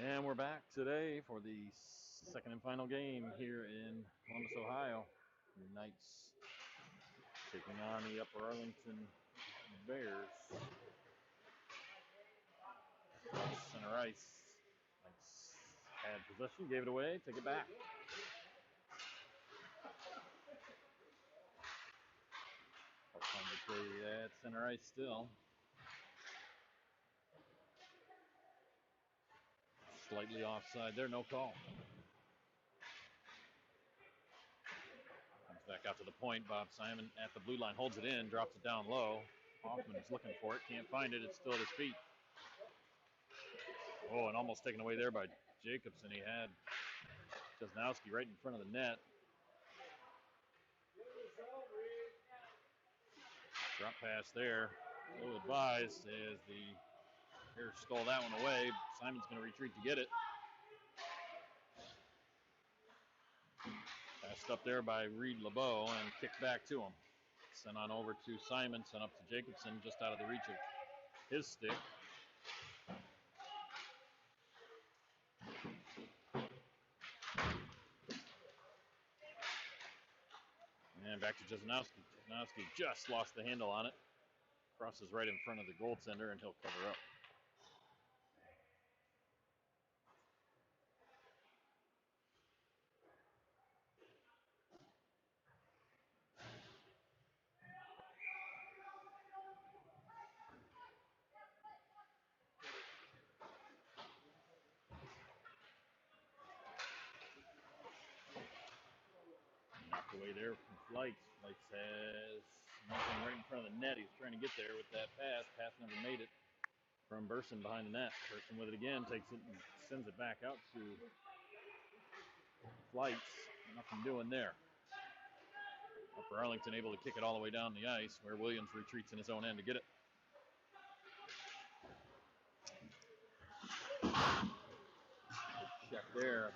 And we're back today for the second and final game here in Columbus, Ohio. The Knights taking on the Upper Arlington Bears. Center ice. Knights had possession, gave it away, take it back. Trying to play at center ice still. Slightly offside there, no call. Comes back out to the point. Bob Simon at the blue line holds it in, drops it down low. Hoffman is looking for it, can't find it. It's still at his feet. Oh, and almost taken away there by Jacobson. He had Jesnowski right in front of the net. Drop pass there. Ill advised as the Bears stole that one away. Simon's going to retreat to get it. Passed up there by Reed LeBeau and kicked back to him. Sent on over to Simon, sent up to Jacobson, just out of the reach of his stick. And back to Jesnowski. Jesnowski just lost the handle on it. Crosses right in front of the goaltender, and he'll cover up. Knocked away there from Flights. Flights has nothing right in front of the net. He's trying to get there with that pass. Pass never made it from Burson behind the net. Burson with it again, takes it and sends it back out to Flights. Nothing doing there. Upper Arlington able to kick it all the way down the ice, where Williams retreats in his own end to get it. Check there.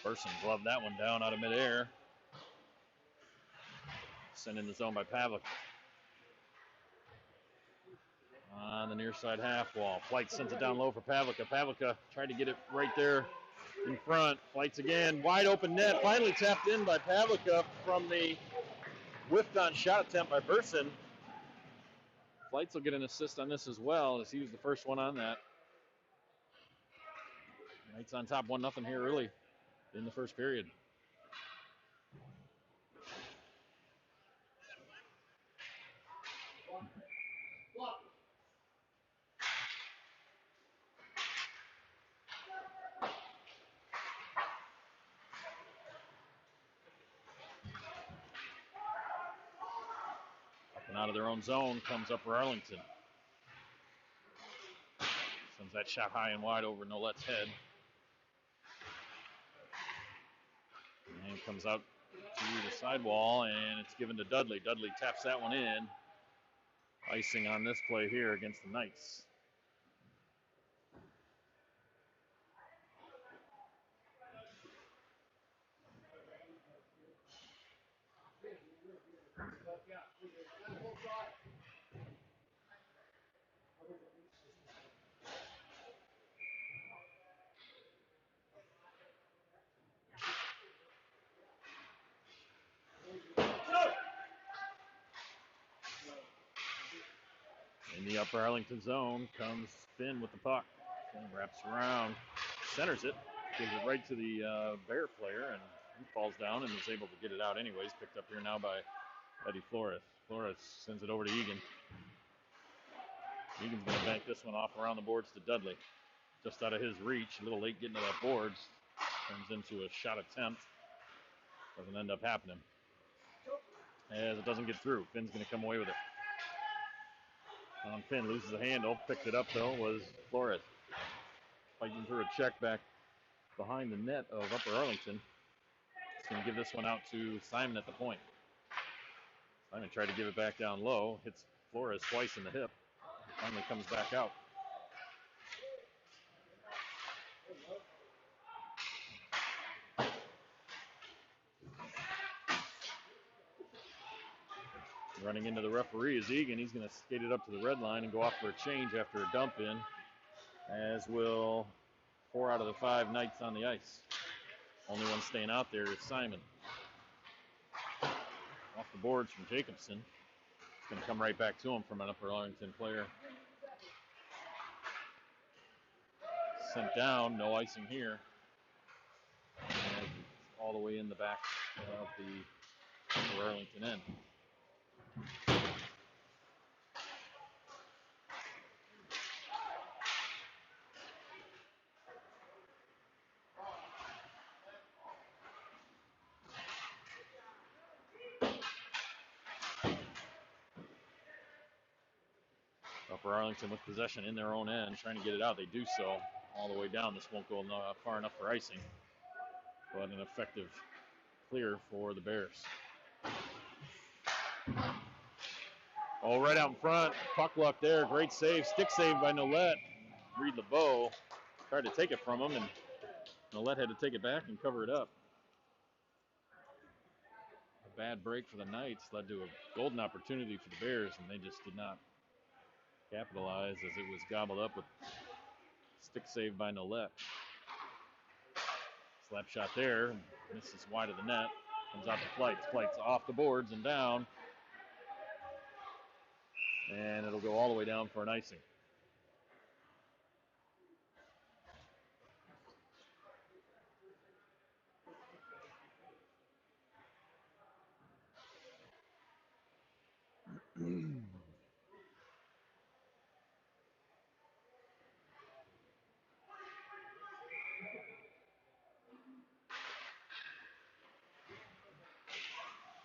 Burson gloved that one down out of midair. Sent in the zone by Pavlik. On the near side half wall. Flight sends it down low for Pavlika. Pavlika tried to get it right there in front. Flights again. Wide open net. Finally tapped in by Pavlika from the whiffed on shot attempt by Burson. Flights will get an assist on this as well, as he was the first one on that. Knights on top 1-0 here early in the first period. Up and out of their own zone comes Upper Arlington. Sends that shot high and wide over Nolet's head. And comes out to the sidewall, and it's given to Dudley. Dudley taps that one in. Icing on this play here against the Knights. In the Upper Arlington zone comes Finn with the puck. Finn wraps around, centers it, gives it right to the Bear player, and he falls down and is able to get it out anyways. Picked up here now by Eddie Flores. Flores sends it over to Egan. Egan's going to bank this one off around the boards to Dudley. Just out of his reach, a little late getting to that boards. Turns into a shot attempt. Doesn't end up happening. As it doesn't get through. Finn's going to come away with it. Finn loses the handle. Picked it up, though, was Flores. Fighting through a check back behind the net of Upper Arlington. He's going to give this one out to Simon at the point. Lyman tried to give it back down low, hits Flores twice in the hip, finally comes back out. Running into the referee is Egan. He's going to skate it up to the red line and go off for a change after a dump in, as will 4 out of the 5 Knights on the ice. Only one staying out there is Simon. Off the boards from Jacobson. It's going to come right back to him from an Upper Arlington player. Sent down, no icing here. And all the way in the back of the Upper Arlington end. Upper Arlington with possession in their own end, trying to get it out. They do so all the way down. This won't go far enough for icing, but an effective clear for the Bears. Oh, right out in front. Puck luck there. Great save. Stick save by Nolette. Reed LeBeau tried to take it from him, and Nolette had to take it back and cover it up. A bad break for the Knights led to a golden opportunity for the Bears, and they just did not capitalize as it was gobbled up with stick save by Nolette. Slap shot there. Misses wide of the net. Comes out to Flights. Flights off the boards and down. And it'll go all the way down for an icing.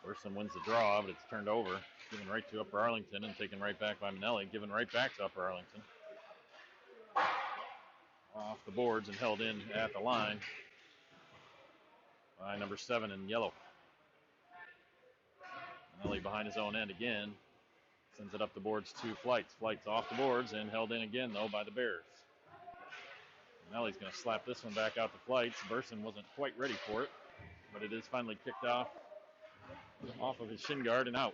Wilson wins the draw, but it's turned over. Given right to Upper Arlington and taken right back by Manelli. Given right back to Upper Arlington. Off the boards and held in at the line by number 7 in yellow. Manelli behind his own end again. Sends it up the boards to Flights. Flights off the boards and held in again, though, by the Bears. Manelli's going to slap this one back out to Flights. Burson wasn't quite ready for it, but it is finally kicked off of his shin guard and out.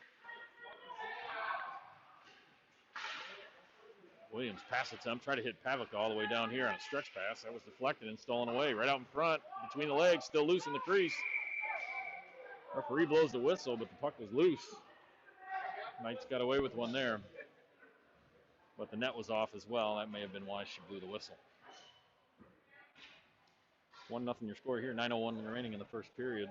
Williams pass attempt, try to hit Pavlik all the way down here on a stretch pass. That was deflected and stolen away. Right out in front, between the legs, still loose in the crease. Referee blows the whistle, but the puck was loose. Knights got away with one there. But the net was off as well. That may have been why she blew the whistle. 1-0 your score here. 9:01 remaining in the first period.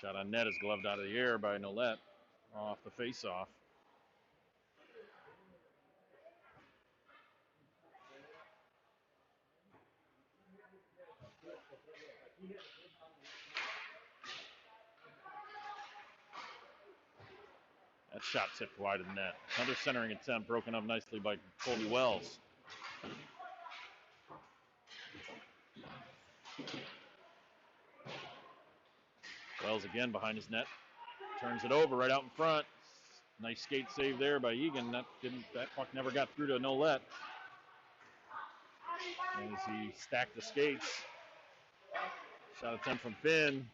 Shot on net is gloved out of the air by Nolette off the face-off. That shot tipped wide of the net. Another centering attempt broken up nicely by Colby Wells. Wells again behind his net. Turns it over right out in front. Nice skate save there by Egan. That puck never got through to Nolette. As he stacked the skates. Shot attempt from Finn.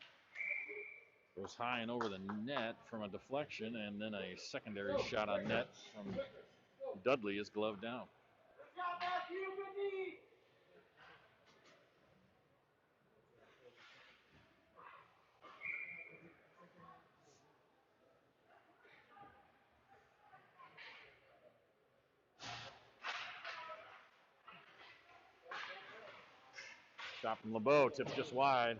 Goes high and over the net from a deflection, and then a secondary shot on net from Dudley is gloved down. Shot from LeBeau, tips just wide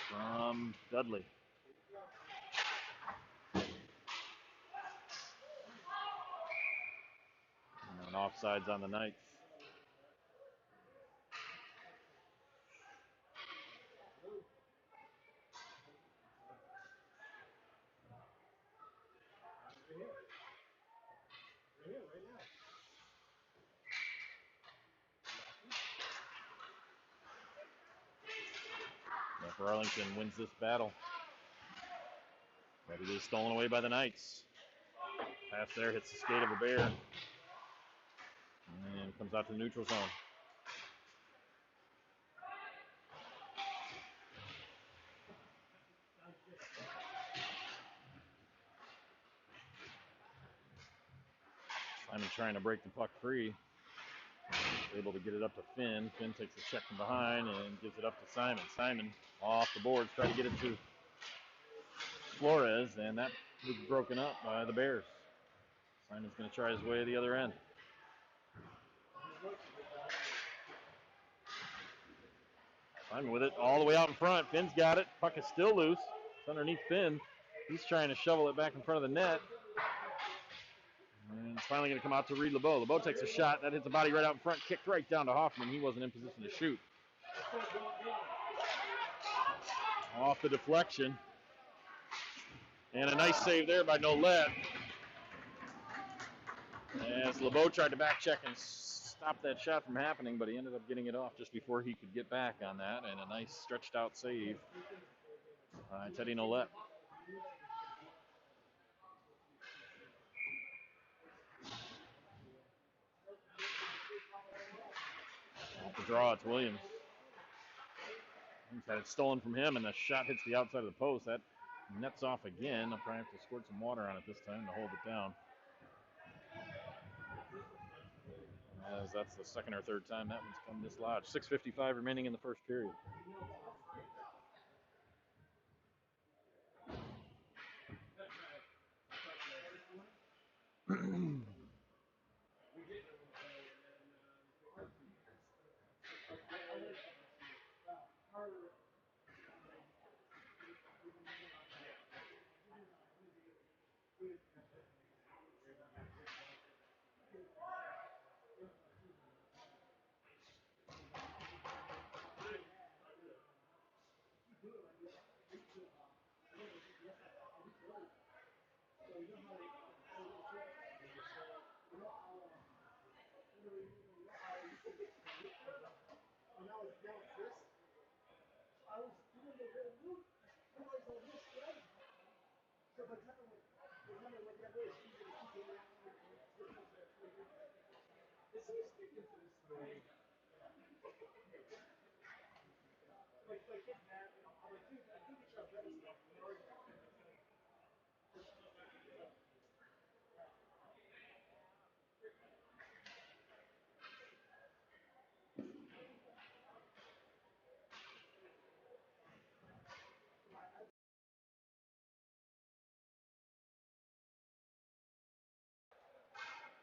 from Dudley. And offsides on the Knights. Upper Arlington wins this battle. But it is stolen away by the Knights. Pass there, hits the skate of a Bear. And comes out to the neutral zone. Simon trying to break the puck free. Able to get it up to Finn. Finn takes a check from behind and gives it up to Simon. Simon off the boards, trying to get it to Flores, and that was broken up by the Bears. Simon's going to try his way to the other end. Simon with it all the way out in front. Finn's got it. Puck is still loose. It's underneath Finn. He's trying to shovel it back in front of the net. And it's finally going to come out to Reed LeBeau. LeBeau takes a shot. That hits the body right out in front. Kicked right down to Hoffman. He wasn't in position to shoot. Off the deflection. And a nice save there by Nolet. As LeBeau tried to back check and stop that shot from happening, but he ended up getting it off just before he could get back on that. And a nice stretched out save by Teddy Nolet. Off the draw, it's Williams. He's had it stolen from him, and the shot hits the outside of the post. That nets off again. I'll probably have to squirt some water on it this time to hold it down. As that's the second or third time that one's come dislodged. 6:55 remaining in the first period.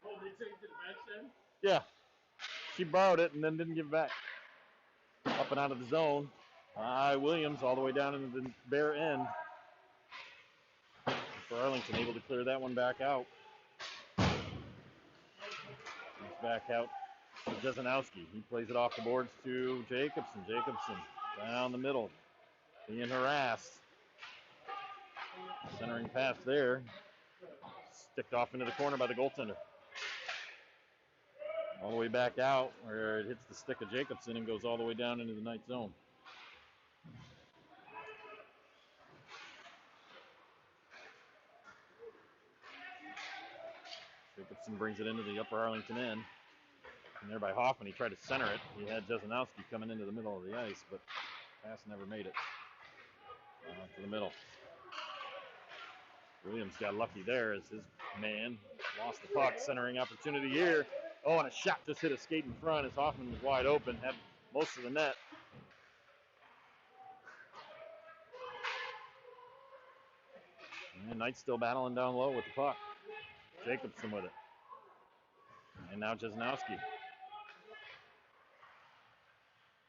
Oh, did you take it to the bench then? Yeah. She borrowed it and then didn't give it back. Up and out of the zone. Williams all the way down into the Bear end. For Arlington, able to clear that one back out. He's back out to Jesenowski. He plays it off the boards to Jacobson. Jacobson down the middle, being harassed. Centering pass there. Sticked off into the corner by the goaltender. All the way back out where it hits the stick of Jacobson and goes all the way down into the Knight zone. Jacobson brings it into the upper Arlington end. And there by Hoffman, he tried to center it. He had Jesenowski coming into the middle of the ice, but pass never made it. To the middle. Williams got lucky there as his man lost the puck. Centering opportunity here. Oh, and a shot just hit a skate in front as Hoffman was wide open, had most of the net. And Knight's still battling down low with the puck. Jacobson with it. And now Jesenowski.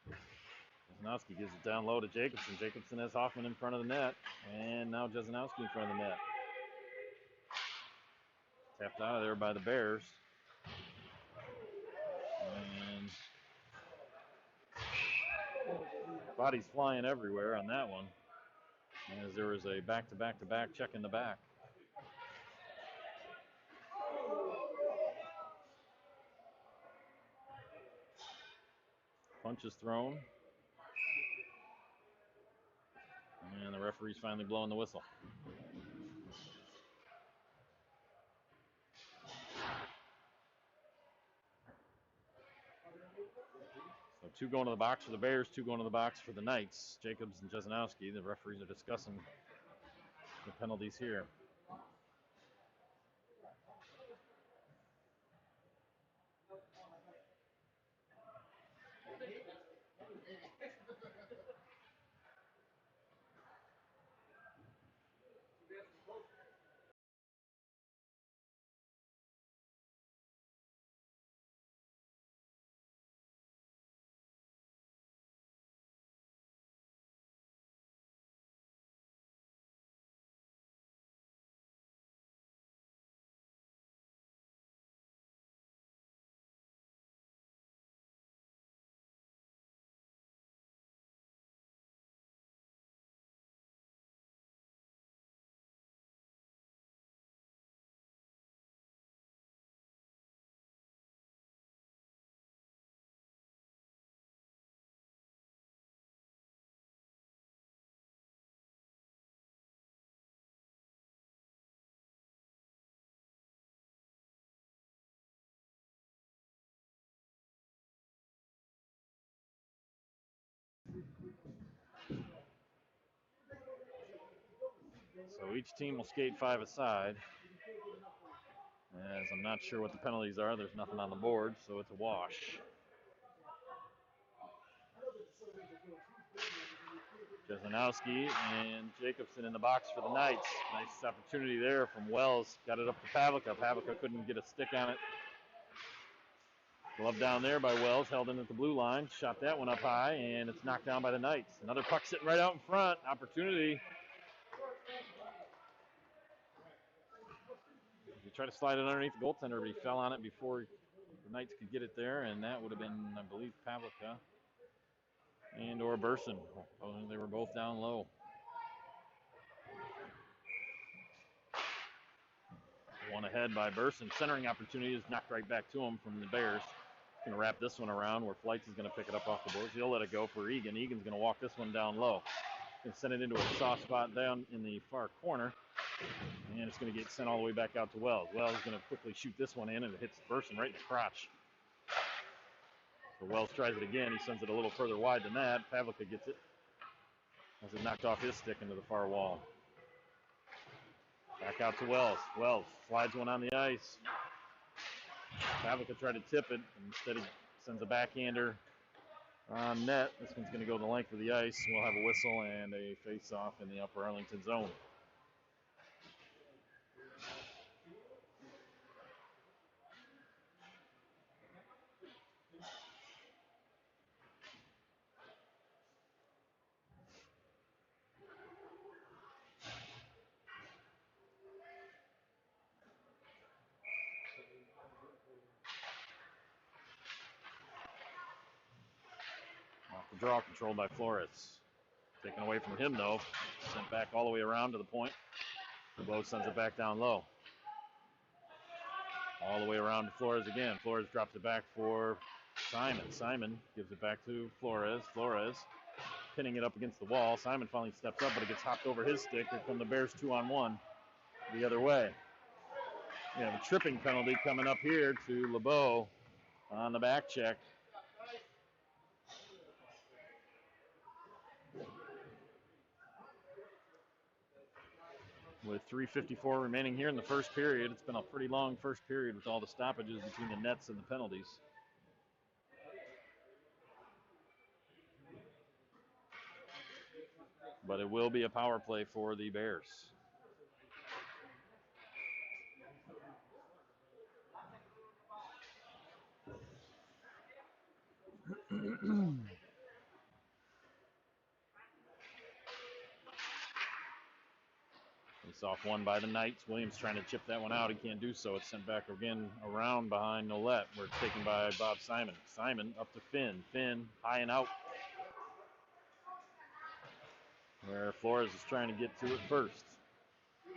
Jesenowski gives it down low to Jacobson. Jacobson has Hoffman in front of the net. And now Jesenowski in front of the net. Tapped out of there by the Bears. And bodies flying everywhere on that one. As there was a back-to-back-to-back check in the back. Punch is thrown. referee's finally blowing the whistle. So 2 going to the box for the Bears, 2 going to the box for the Knights. Jacobs and Jesnowski, the referees are discussing the penalties here. So each team will skate 5 aside. As I'm not sure what the penalties are. There's nothing on the board, so it's a wash. Jesnowski and Jacobson in the box for the Knights. Nice opportunity there from Wells. Got it up to Pavlica. Pavlica couldn't get a stick on it. Glove down there by Wells, held in at the blue line. Shot that one up high, and it's knocked down by the Knights. Another puck sitting right out in front. Opportunity. He tried to slide it underneath the goaltender, but he fell on it before the Knights could get it there, and that would have been, I believe, Pavlica and or Burson. They were both down low. One ahead by Burson. Centering opportunity is knocked right back to him from the Bears. Going to wrap this one around where Flights is going to pick it up off the boards. He'll let it go for Egan. Egan's going to walk this one down low. Going to send it into a soft spot down in the far corner. And it's going to get sent all the way back out to Wells. Wells is going to quickly shoot this one in, and it hits Burson right in the crotch. So Wells tries it again. He sends it a little further wide than that. Pavlica gets it. Has it knocked off his stick into the far wall. Back out to Wells. Wells slides one on the ice. Pavlica tried to tip it. Instead, he sends a backhander on net. This one's going to go the length of the ice. We'll have a whistle and a face-off in the Upper Arlington zone. Off the draw, controlled by Flores. Taken away from him, though. Sent back all the way around to the point. Lowe sends it back down low. All the way around to Flores again. Flores drops it back for Simon. Simon gives it back to Flores. Flores pinning it up against the wall. Simon finally steps up, but it gets hopped over his stick. Here come the Bears 2-on-1 the other way. We have a tripping penalty coming up here to LeBeau on the back check. With 3:54 remaining here in the first period. It's been a pretty long first period with all the stoppages between the nets and the penalties. But it will be a power play for the Bears. It's off one by the Knights. Williams trying to chip that one out. He can't do so. It's sent back again around behind Nolette, where it's taken by Bob Simon. Simon up to Finn. Finn high and out. Where Flores is trying to get to it first.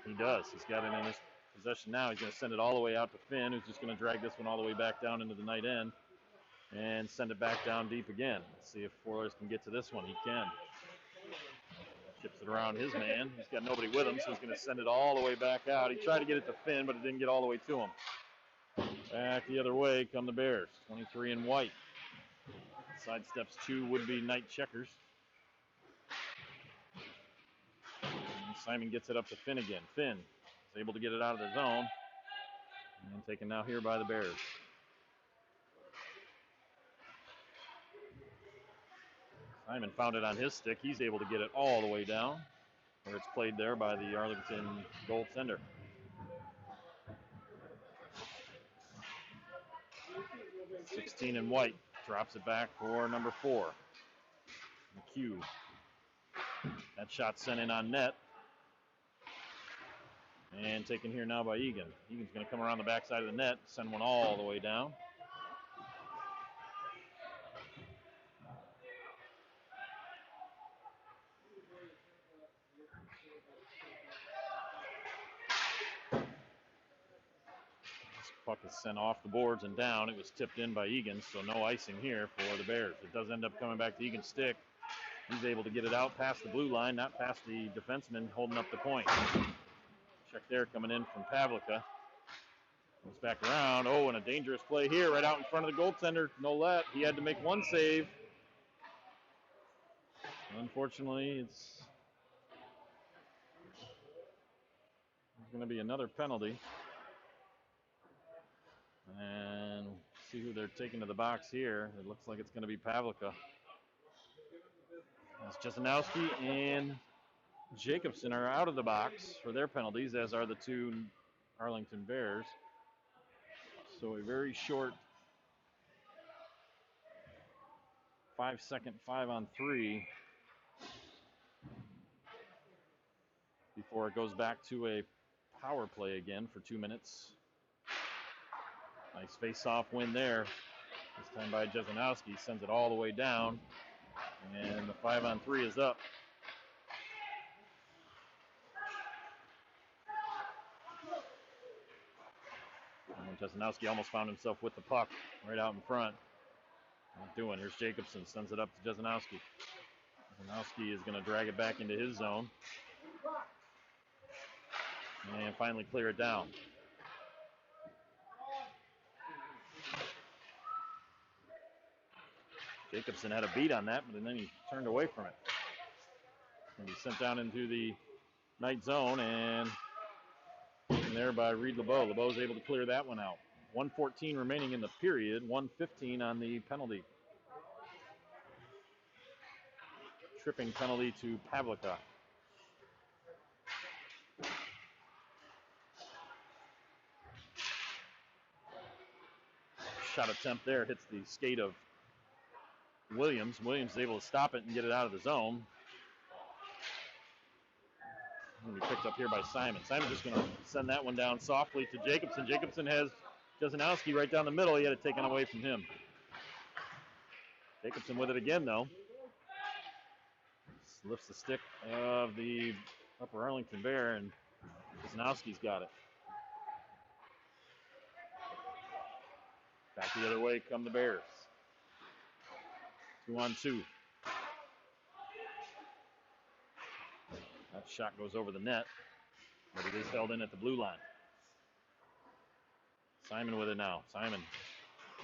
He does. He's got it in his possession now. He's going to send it all the way out to Finn, who's just going to drag this one all the way back down into the night end and send it back down deep again. Let's see if Flores can get to this one. He can. Chips it around his man. He's got nobody with him, so he's going to send it all the way back out. He tried to get it to Finn, but it didn't get all the way to him. Back the other way come the Bears. 23 in white. Sidesteps 2 would-be Knight checkers. And Simon gets it up to Finn again. Finn is able to get it out of the zone. And taken now here by the Bears. Simon found it on his stick. He's able to get it all the way down, where it's played there by the Arlington goaltender. .16 in white. Drops it back for number 4. McHugh. That shot sent in on net. And taken here now by Egan. Egan's going to come around the backside of the net, send one all the way down. This puck is sent off the boards and down. It was tipped in by Egan, so no icing here for the Bears. It does end up coming back to Egan's stick. He's able to get it out past the blue line, not past the defenseman holding up the point. Check there coming in from Pavlica. Goes back around. Oh, and a dangerous play here right out in front of the goaltender. Nolet, he had to make one save. Unfortunately, it's going to be another penalty. And see who they're taking to the box here. It looks like it's going to be Pavlica. As Jesenowski and Jacobson are out of the box for their penalties, as are the 2 Arlington Bears. So a very short 5-second 5-on-3 before it goes back to a power play again for 2 minutes. Nice face-off win there. This time by Jesenowski. Sends it all the way down. And the 5-on-3 is up. And Jesenowski almost found himself with the puck right out in front. Not doing. Here's Jacobson. Sends it up to Jesenowski. Jesenowski is going to drag it back into his zone. And finally clear it down. Jacobson had a beat on that, but then he turned away from it. And he sent down into the Knight zone, and there by Reed LeBeau. LeBeau's able to clear that one out. 1:14 remaining in the period, 1:15 on the penalty. Tripping penalty to Pavlica. Shot attempt there hits the skate of Williams. Williams is able to stop it and get it out of the zone. Going to be picked up here by Simon. Simon's just going to send that one down softly to Jacobson. Jacobson has Jesenowski right down the middle. He had it taken away from him. Jacobson with it again, though. Lifts the stick of the Upper Arlington Bear, and Jesenowski's got it. Back the other way come the Bears. 2-on-2. That shot goes over the net, but it is held in at the blue line. Simon with it now. Simon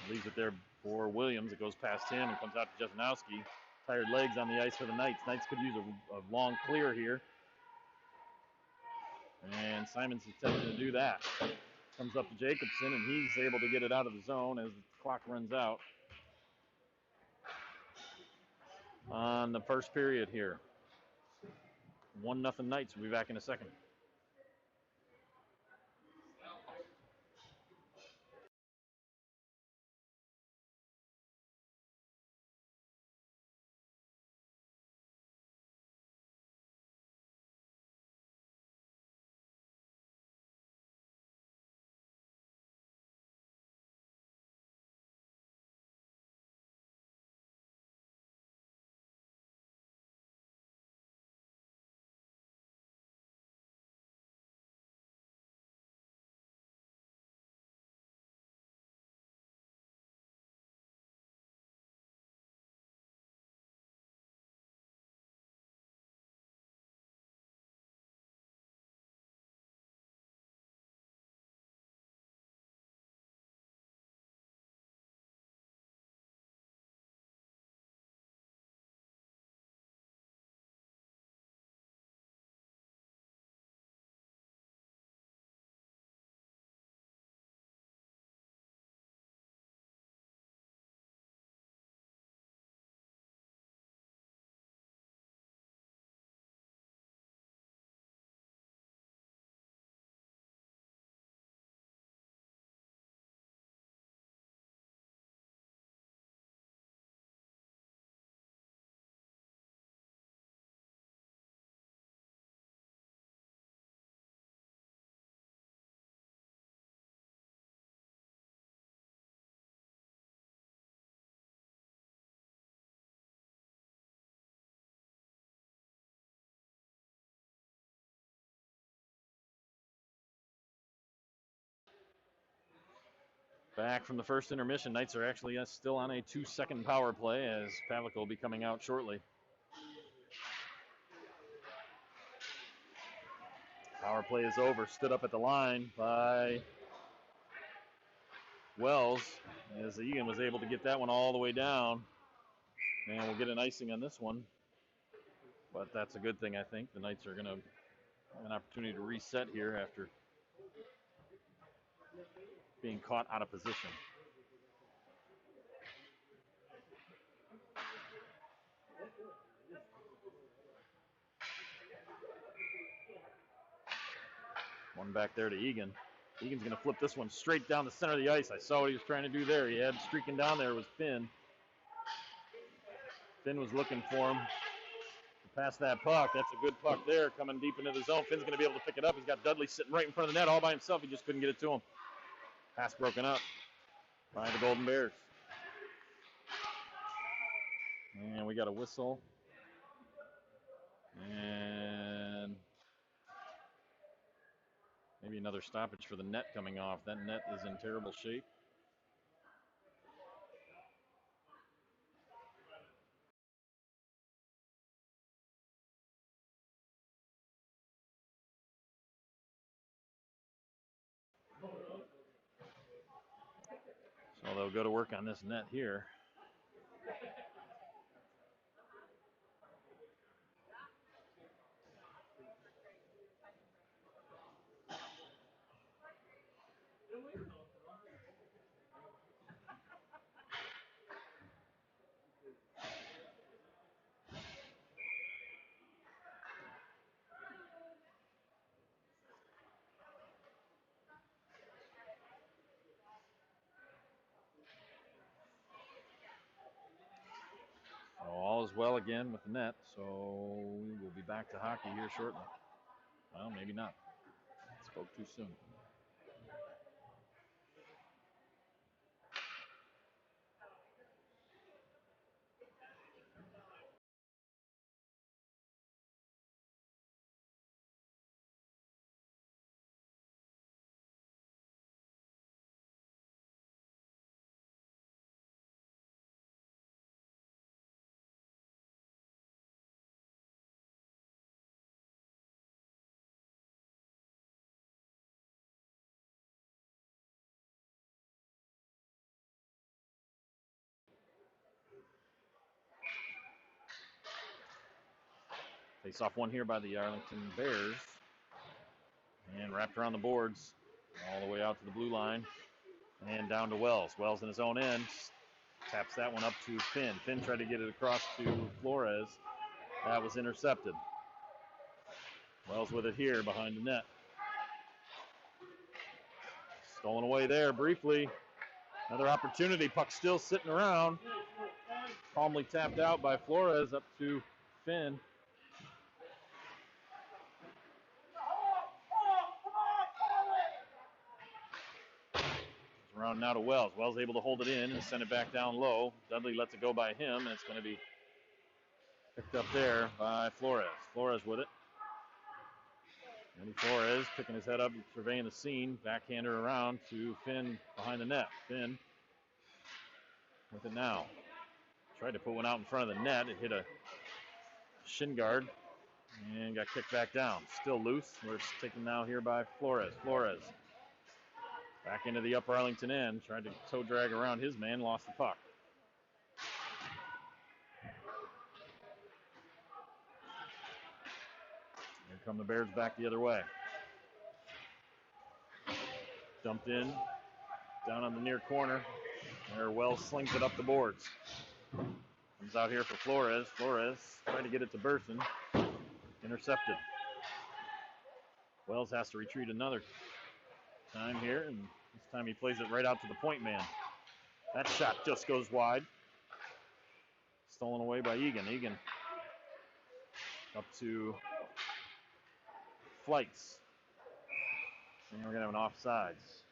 leaves it there for Williams. It goes past him and comes out to Jesenowski. Tired legs on the ice for the Knights. Knights could use a long clear here. And Simon's attempting to do that. Comes up to Jacobson, and he's able to get it out of the zone as the clock runs out on the first period here. 1-0 Knights. We'll be back in a second. Back from the first intermission, Knights are actually still on a 2-second power play as Pavlik will be coming out shortly. Power play is over. Stood up at the line by Wells as Egan was able to get that one all the way down. And we'll get an icing on this one. But that's a good thing, I think. The Knights are going to have an opportunity to reset here after being caught out of position. One back there to Egan. Egan's going to flip this one straight down the center of the ice. I saw what he was trying to do there. He had streaking down there was Finn. Finn was looking for him to pass that puck. That's a good puck there coming deep into the zone. Finn's going to be able to pick it up. He's got Dudley sitting right in front of the net all by himself. He just couldn't get it to him. Pass broken up by the Golden Bears. And we got a whistle. And maybe another stoppage for the net coming off. That net is in terrible shape. So they'll go to work on this net here. So all is well again with the net, so we will be back to hockey here shortly. Well, maybe not. Spoke too soon. Face off one here by the Arlington Bears. And wrapped around the boards all the way out to the blue line. And down to Wells. Wells in his own end. Taps that one up to Finn. Finn tried to get it across to Flores. That was intercepted. Wells with it here behind the net. Stolen away there briefly. Another opportunity. Puck still sitting around. Calmly tapped out by Flores up to Finn. Around now to Wells. Wells able to hold it in and send it back down low. Dudley lets it go by him, and it's going to be picked up there by Flores. Flores with it. Andy Flores picking his head up, surveying the scene. Backhander around to Finn behind the net. Finn with it now. Tried to put one out in front of the net. It hit a shin guard and got kicked back down. Still loose. We're taken now here by Flores. Flores back into the upper Arlington end. Tried to toe drag around his man. Lost the puck. Here come the Bears back the other way. Dumped in. Down on the near corner. There Wells slings it up the boards. Comes out here for Flores. Flores trying to get it to Burson. Intercepted. Wells has to retreat another time here, and this time he plays it right out to the point man. That shot just goes wide. Stolen away by Egan. Egan up to Flights. And we're going to have an offsides.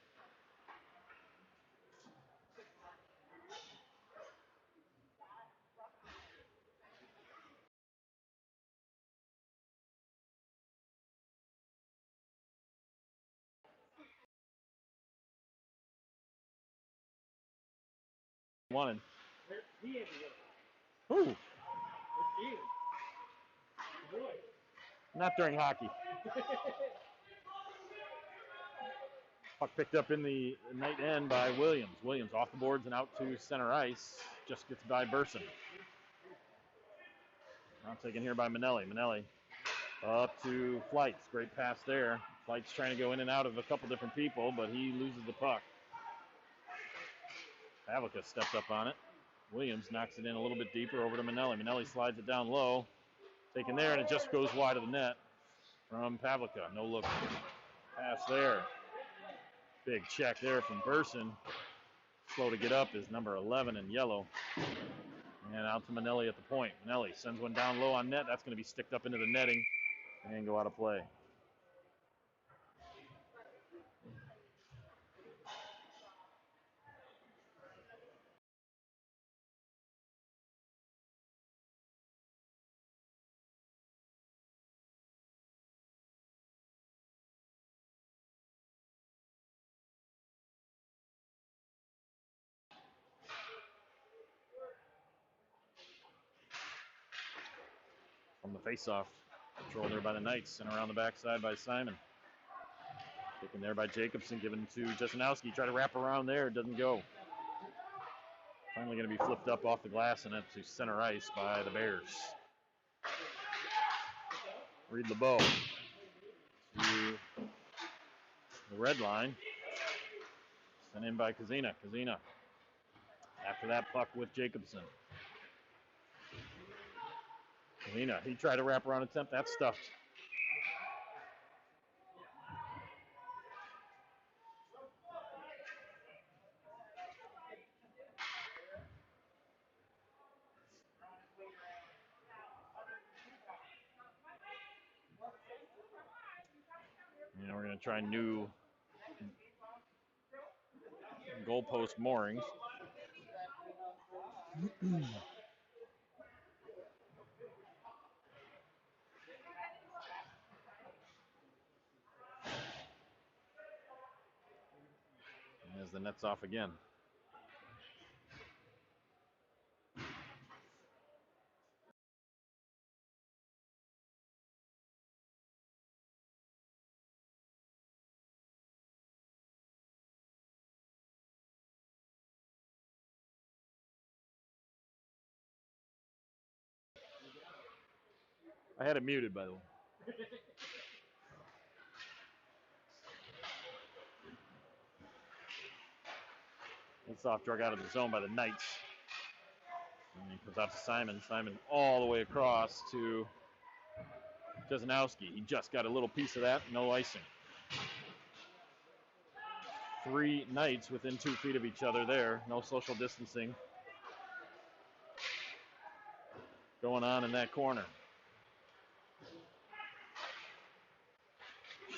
wanted. Ooh. Not during hockey. Puck picked up in the night end by Williams. Williams off the boards and out to center ice. Just gets by Burson. Now taken here by Manelli. Manelli up to Flights. Great pass there. Flights trying to go in and out of a couple different people, but he loses the puck. Pavlica stepped up on it. Williams knocks it in a little bit deeper over to Manelli. Manelli slides it down low. Taken there, and it just goes wide of the net from Pavlica. No look pass there. Big check there from Burson. Slow to get up is number 11 in yellow. And out to Manelli at the point. Manelli sends one down low on net. That's going to be sticked up into the netting and go out of play. From the faceoff. Control there by the Knights. Sent around the backside by Simon. Taken there by Jacobson. Given to Jasanowski. Try to wrap around there. It doesn't go. Finally going to be flipped up off the glass and up to center ice by the Bears. Reed LeBeau to the red line. Sent in by Kazina. Kazina after that puck with Jacobson. Kazina, he tried to wrap around attempt. That's stuffed. You know, we're going to try new goalpost moorings. As the net's off again. I had it muted, by the way. It's off, drug out of the zone by the Knights. And he comes out to Simon. Simon all the way across to Jasanowski. He just got a little piece of that. No icing. 3 Knights within 2 feet of each other there. No social distancing going on in that corner.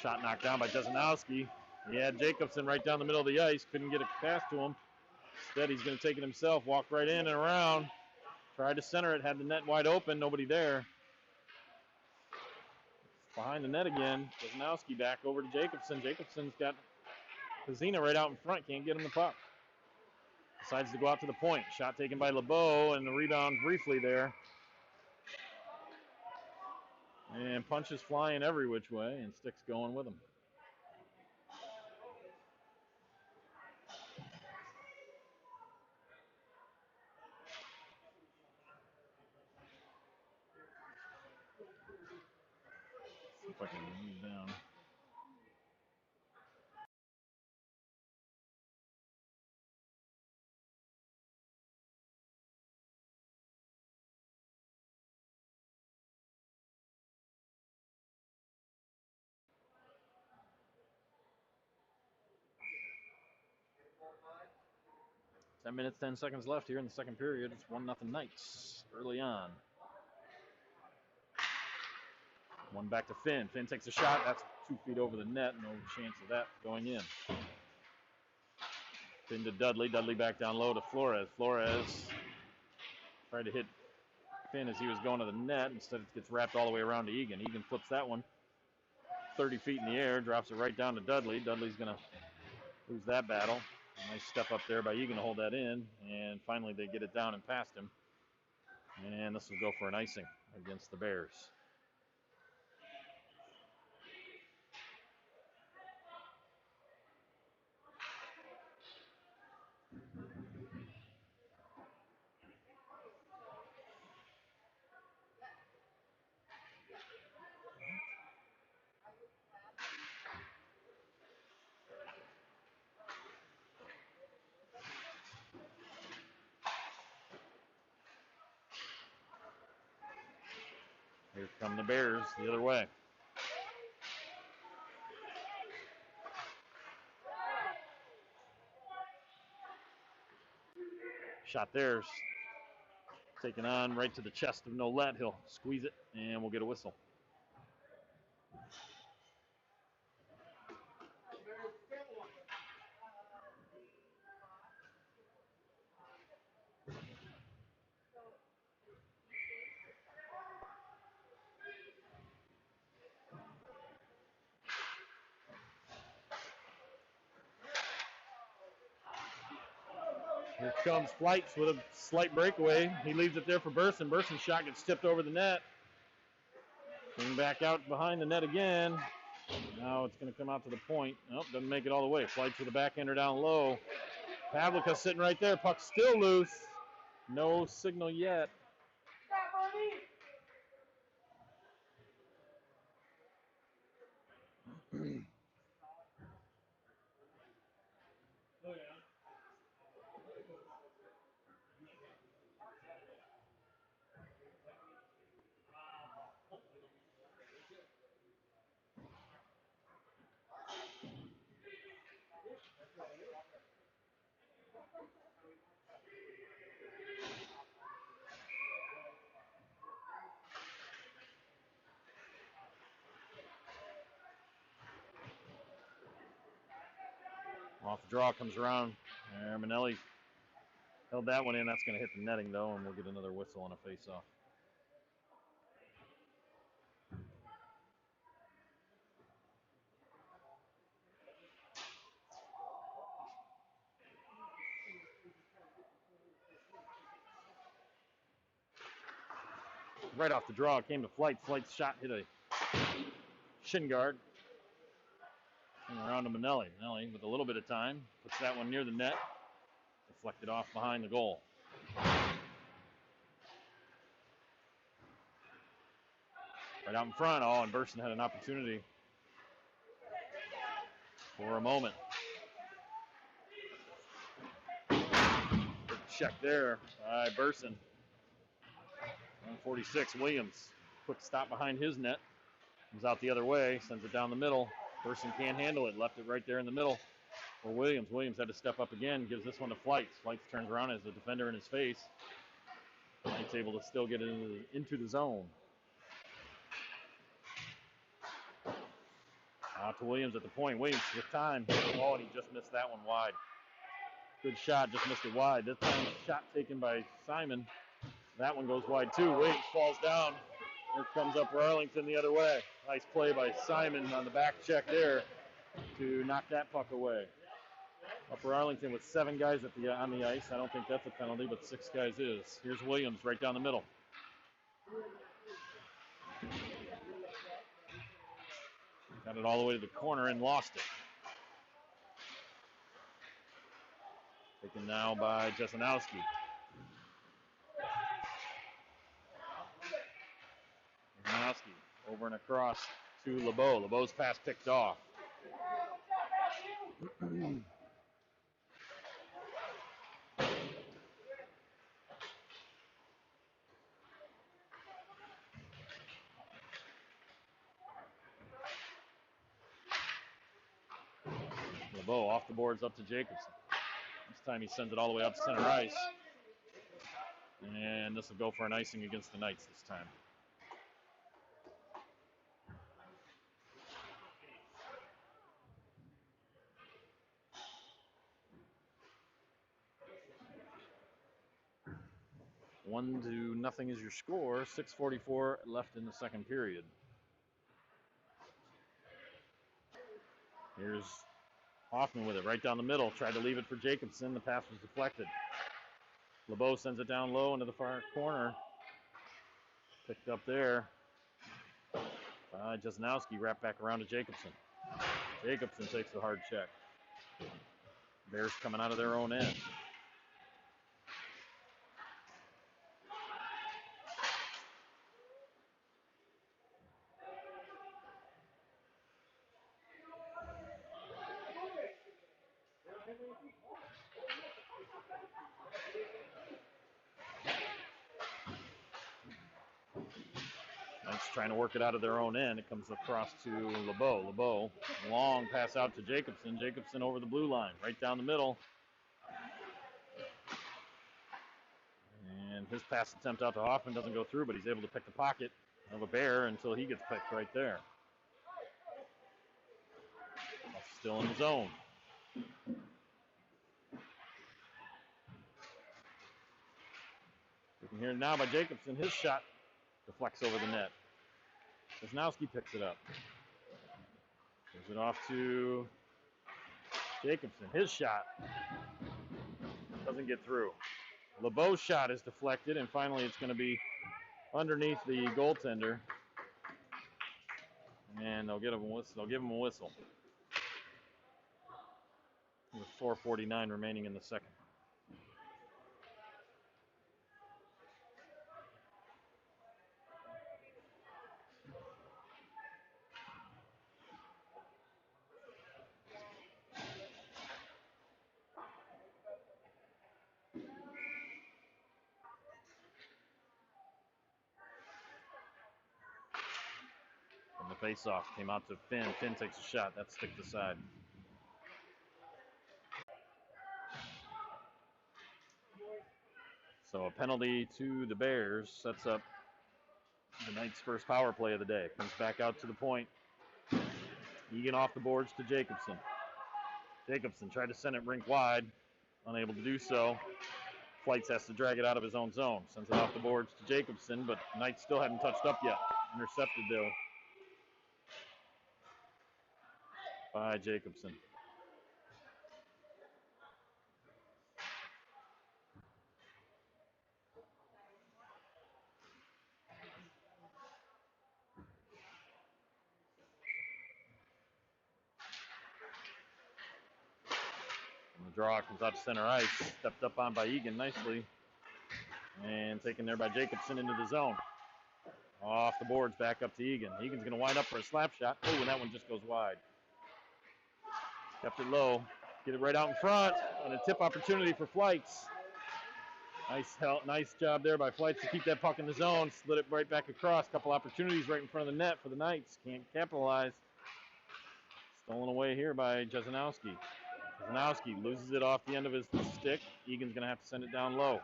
Shot knocked down by Jasanowski. He had Jacobson right down the middle of the ice. Couldn't get a pass to him. Instead, he's going to take it himself. Walk right in and around. Tried to center it. Had the net wide open. Nobody there. Behind the net again. Jasanowski back over to Jacobson. Jacobson's got Kazina right out in front. Can't get him the puck. Decides to go out to the point. Shot taken by LeBeau, and the rebound briefly there. And punches flying every which way, and sticks going with him. See if I can move down. Ten minutes, 10 seconds left here in the second period. It's 1-0 Knights early on. One back to Finn. Finn takes a shot. That's 2 feet over the net. No chance of that going in. Finn to Dudley. Dudley back down low to Flores. Flores tried to hit Finn as he was going to the net. Instead, it gets wrapped all the way around to Egan. Egan flips that one 30 feet in the air. Drops it right down to Dudley. Dudley's going to lose that battle. Nice step up there by Egan to hold that in, and finally they get it down and past him. And this will go for an icing against the Bears. Here come the Bears the other way. Shot there, taken on right to the chest of Nolet. He'll squeeze it, and we'll get a whistle. Here comes Flights with a slight breakaway. He leaves it there for Burson. Burson's shot gets tipped over the net. Coming back out behind the net again. Now it's going to come out to the point. Nope, doesn't make it all the way. Flights with a backhander down low. Pavlica sitting right there. Puck still loose. No signal yet. Off the draw comes around. Manelli held that one in. That's going to hit the netting, though, and we'll get another whistle on a face-off. Right off the draw, it came to Flight. Flight's shot hit a shin guard. And around to Manelli. Manelli with a little bit of time. Puts that one near the net. Deflected off behind the goal. Right out in front. Oh, and Burson had an opportunity for a moment. Good check there by Burson. 146, Williams. Quick stop behind his net. Comes out the other way. Sends it down the middle. Burson can't handle it. Left it right there in the middle for Williams. Williams had to step up again. Gives this one to Flights. Flights turns around as the defender in his face. Flights able to still get into the zone. Out to Williams at the point. Williams with time. Oh, and he just missed that one wide. Good shot, just missed it wide. This time a shot taken by Simon. That one goes wide too. Williams falls down. Here comes Upper Arlington the other way. Nice play by Simon on the back check there to knock that puck away. Upper Arlington with 7 guys on the ice. I don't think that's a penalty, but 6 guys is. Here's Williams right down the middle. Got it all the way to the corner and lost it. Taken now by Jesenowski. Jesenowski over and across to LeBeau. LeBeau's pass picked off. LeBeau off the boards up to Jacobson. This time he sends it all the way up center ice. And this will go for an icing against the Knights this time. One to nothing is your score. 6:44 left in the second period. Here's Hoffman with it right down the middle. Tried to leave it for Jacobson. The pass was deflected. LeBeau sends it down low into the far corner. Picked up there. Jesnowski wrapped back around to Jacobson. Jacobson takes the hard check. Bears coming out of their own end. Knights trying to work it out of their own end. It comes across to LeBeau. LeBeau, long pass out to Jacobson. Jacobson over the blue line, right down the middle. And his pass attempt out to Hoffman doesn't go through, but he's able to pick the pocket of a Bear until he gets picked right there. Still in the zone. We can hear it now by Jacobson. His shot deflects over the net. Wisnowski picks it up. Gives it off to Jacobson. His shot doesn't get through. LeBeau's shot is deflected, and finally it's going to be underneath the goaltender. And they'll give him a whistle. With 4:49 remaining in the second. From the face-off, came out to Finn. Finn takes a shot. That's sticked aside. So a penalty to the Bears sets up the Knights' first power play of the day. Comes back out to the point. Egan off the boards to Jacobson. Jacobson tried to send it rink wide. Unable to do so. Flights has to drag it out of his own zone. Sends it off the boards to Jacobson, but Knights still hadn't touched up yet. Intercepted though by Jacobson. And the draw comes out to center ice. Stepped up on by Egan nicely. And taken there by Jacobson into the zone. Off the boards, back up to Egan. Egan's going to wind up for a slap shot. Oh, and that one just goes wide. Kept it low. Get it right out in front. And a tip opportunity for Flights. Nice job there by Flights to keep that puck in the zone. Slid it right back across. Couple opportunities right in front of the net for the Knights. Can't capitalize. Stolen away here by Jesnowski. Jesnowski loses it off the end of his stick. Egan's going to have to send it down low.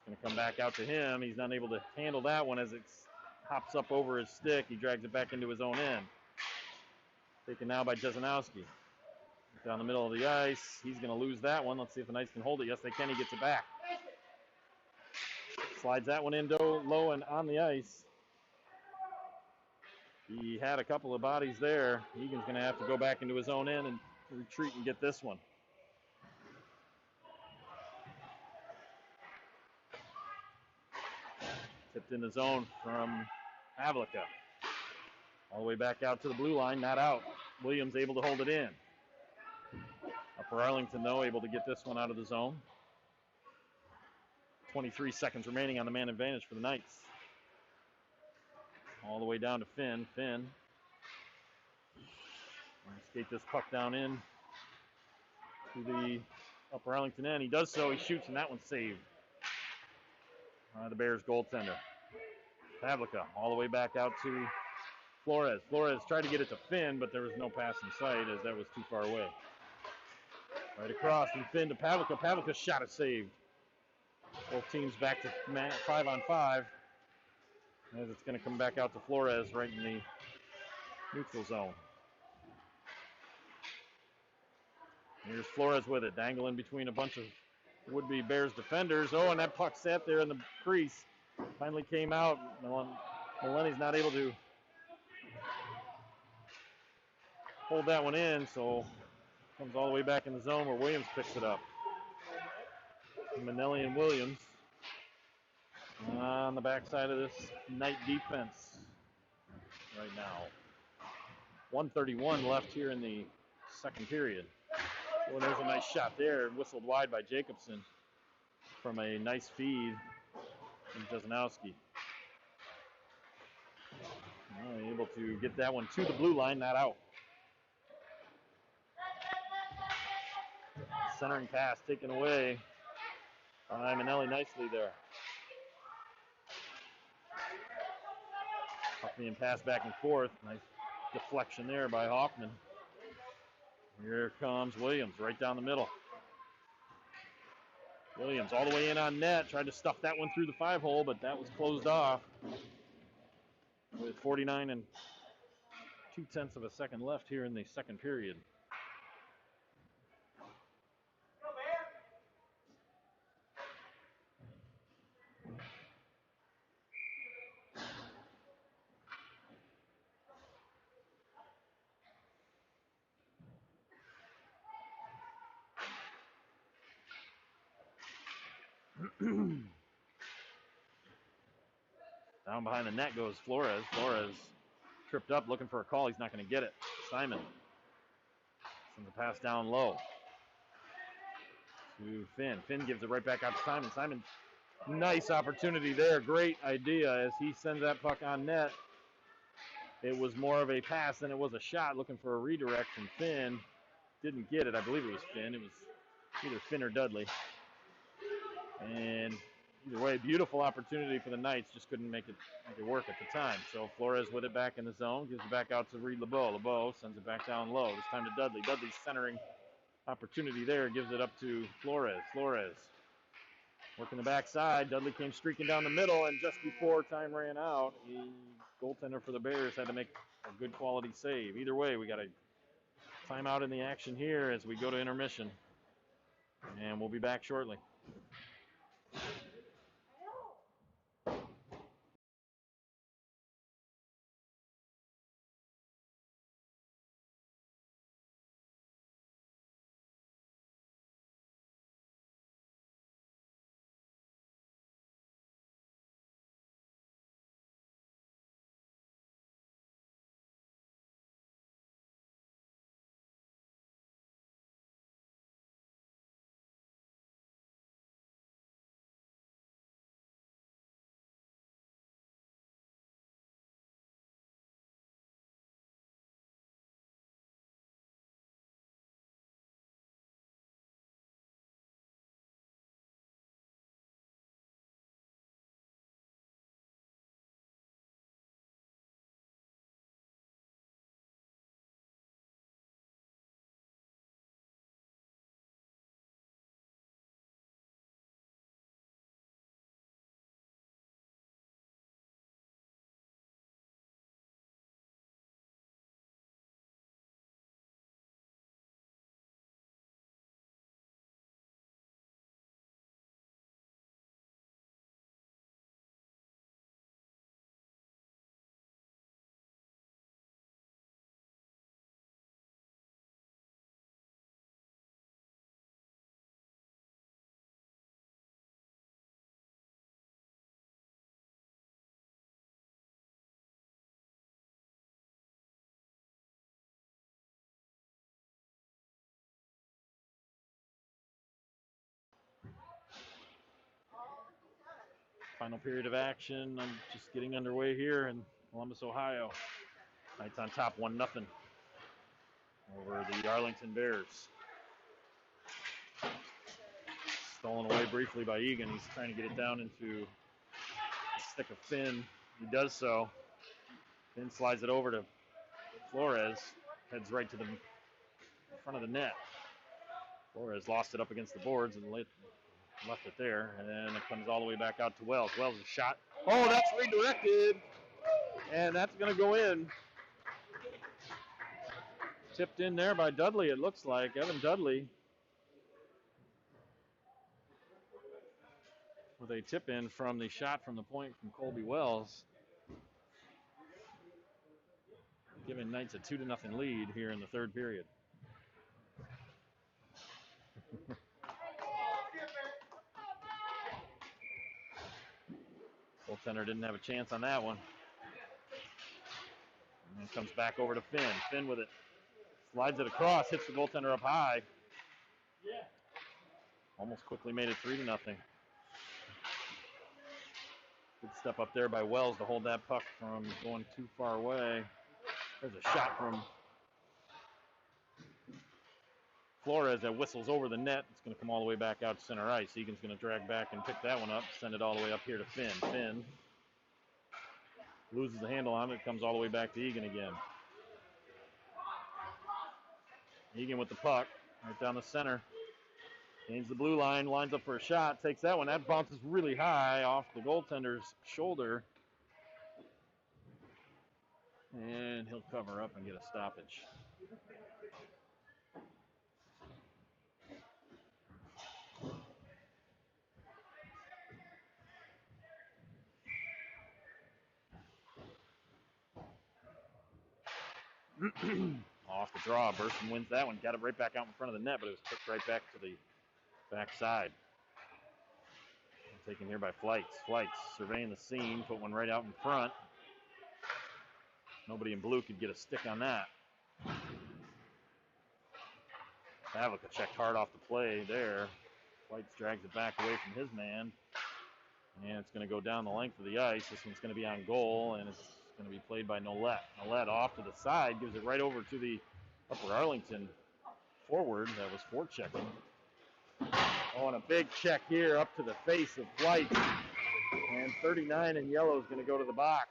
Going to come back out to him. He's not able to handle that one as it hops up over his stick. He drags it back into his own end. Taken now by Jesnowski. Down the middle of the ice. He's going to lose that one. Let's see if the Knights can hold it. Yes, they can. He gets it back. Slides that one in low and on the ice. He had a couple of bodies there. Egan's going to have to go back into his own end and retreat and get this one. Tipped in the zone from Pavlica. All the way back out to the blue line, not out. Williams able to hold it in. Upper Arlington, though, able to get this one out of the zone. 23 seconds remaining on the man advantage for the Knights. All the way down to Finn. Finn. Skate this puck down in to the Upper Arlington end. He does so. He shoots, and that one's saved. The Bears goaltender. Pavlica all the way back out to Flores. Flores tried to get it to Finn, but there was no pass in sight as that was too far away. Right across from Finn to Pavlica. Pavlica's shot is saved. Both teams back to 5-on-5. As it's going to come back out to Flores right in the neutral zone. Here's Flores with it, dangling between a bunch of would-be Bears defenders. Oh, and that puck sat there in the crease. Finally came out. Maloney's not able to hold that one in, so Comes all the way back in the zone where Williams picks it up. Manelli and Williams on the backside of this Knight defense right now. 1:31 left here in the second period. Well, there's a nice shot there, whistled wide by Jacobson from a nice feed from Jesnowski. Able to get that one to the blue line, not out. Centering pass taken away by Manelli nicely there. Being passed back and forth. Nice deflection there by Hoffman. Here comes Williams right down the middle. Williams all the way in on net. Tried to stuff that one through the 5-hole, but that was closed off. With 49 and 2/10 of a second left here in the second period. Down behind the net goes Flores. Flores tripped up looking for a call. He's not going to get it. Simon sends the pass down low to Finn. Finn gives it right back out to Simon. Simon, nice opportunity there. Great idea as he sends that puck on net. It was more of a pass than it was a shot, looking for a redirect from Finn. Didn't get it. I believe it was Finn. It was either Finn or Dudley. And either way, beautiful opportunity for the Knights. Just couldn't make it work at the time. So Flores with it back in the zone. Gives it back out to Reed LeBeau. LeBeau sends it back down low. This time to Dudley. Dudley's centering opportunity there. Gives it up to Flores. Flores working the backside. Dudley came streaking down the middle. And just before time ran out, the goaltender for the Bears had to make a good quality save. Either way, we got a timeout in the action here as we go to intermission. And we'll be back shortly. Final period of action. I'm just getting underway here in Columbus, Ohio. Knights on top 1-0 over the Arlington Bears. Stolen away briefly by Egan. He's trying to get it down into the stick of Finn. He does so. Finn slides it over to Flores. Heads right to the front of the net. Flores lost it up against the boards and left it there, and then it comes all the way back out to Wells. Wells' a shot. Oh, that's redirected, and that's going to go in. Tipped in there by Dudley, it looks like. Evan Dudley with a tip in from the shot from the point from Colby Wells. Giving Knights a 2-0 lead here in the third period. Goaltender didn't have a chance on that one. And it comes back over to Finn. Finn with it. Slides it across, hits the goaltender up high. Almost quickly made it 3-0. Good step up there by Wells to hold that puck from going too far away. There's a shot from Flores that whistles over the net. It's going to come all the way back out to center ice. Egan's going to drag back and pick that one up, send it all the way up here to Finn. Finn loses the handle on it. It comes all the way back to Egan again. Egan with the puck right down the center. Gains the blue line, lines up for a shot, takes that one. That bounces really high off the goaltender's shoulder. And he'll cover up and get a stoppage. Off the draw, Burson wins that one. Got it right back out in front of the net, but it was kicked right back to the backside. Taken here by Flights. Flights surveying the scene, put one right out in front. Nobody in blue could get a stick on that. Pavlica checked hard off the play there. Flights drags it back away from his man. And it's going to go down the length of the ice. This one's going to be on goal, and it's going to be played by Nolet. Nolet off to the side, gives it right over to the Upper Arlington forward that was forechecking. Oh, and a big check here up to the face of Flights. And 39 in yellow is going to go to the box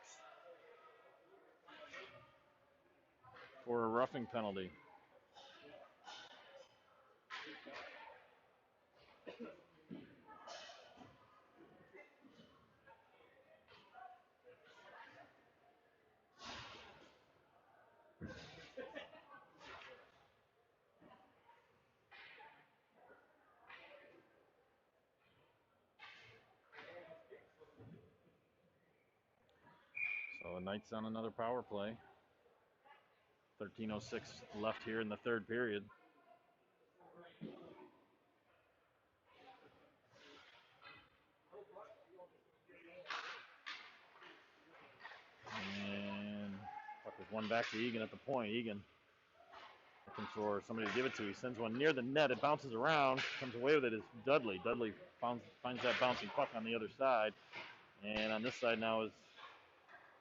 for a roughing penalty. So the Knights on another power play. 13:06 left here in the third period. And puck is one back to Egan at the point. Egan looking for somebody to give it to. He sends one near the net. It bounces around. Comes away with it is Dudley. Dudley finds that bouncing puck on the other side. And on this side now is